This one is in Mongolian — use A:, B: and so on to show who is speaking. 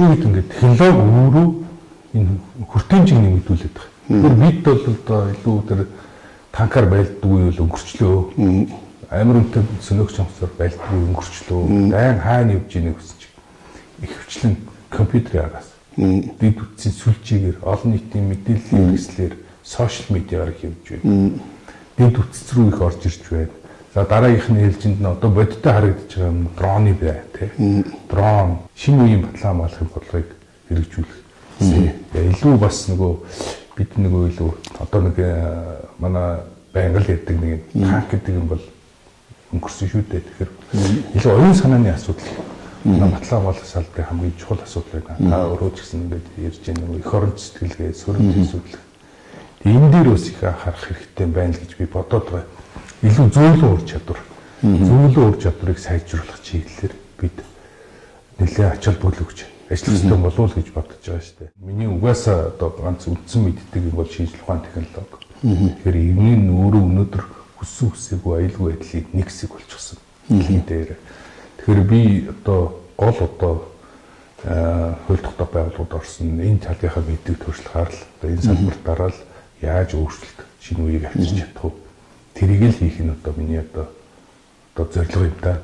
A: орчин үед ингээд технологи өөрөө энэ хүртээмжийг нэмэгдүүлээд байгаа. Тэгэхээр бид бол одоо илүү тэр танкаар байлддаггүй бол өнгөрчлөө. Амар үнэтэй сөнөөгч хамсаар байлддаггүй өнгөрчлөө. Дайн хаана явж ийнэ гэсэн чинь ихвчлэн компьютерийн араас. Бид үтсийн сүлжээгээр олон нийтийн мэдээллийн хэрэгслээр сошиал медиаар хийвж байна. Бид үтс рүү их орж ирж байна. За дараагийнхны ээлжинд нь одоо бодиттой харагдаж байгаа юм дроны бай тээ. Дрон шинэ үеийн батлан хамгаалахын бодлогыг хэрэгжүүлэх. Илүү бас нөгөө бид нөгөө илүү одоо нэг манай байнгал ярьдаг нэг танк гэдэг юм бол өнгөрсөн шүү дээ. Тэгэхээр илүү оюун санааны асуудал. Манай батлан хамгаалах салбарын хамгийн чухал асуудал байна. Та өөрөө ч гэсэн ингээд ярьж байгаа нөгөө эх орон сэтгэлгээ, сөрөг асуудал. Энэ дээр бас их анхаарах хэрэгтэй байна л гэж би бодоод байгаа. Илүү зөөлөн ур чадвар. Зөөлөн ур чадварыг сайжруулах чиглэлээр бид нэлээд ачаал бүлэгч ажил хөстөө болов уу гэж бодож байгаа шүү дээ. Миний угаасаа одоо ганц үндсэн мэддэг юм бол шинжлэх ухааны технологи. Тэгэхээр энэ өөрөө өнөөдөр хүссэн хүсээгүй аюулгүй байдлыг нэг хэсэг болчихсон. Энэ дээр. Тэгэхээр би одоо гол одоо хууль тогтоох байгууллагууд орсон энэ талынхаа мэддэг туршлагаар л энэ салбарт дараал яаж өөрчлөлт шинэ үеийг авчирч чадах вэ? Тэрийг л хийх нь одоо миний одоо зорилго юм да.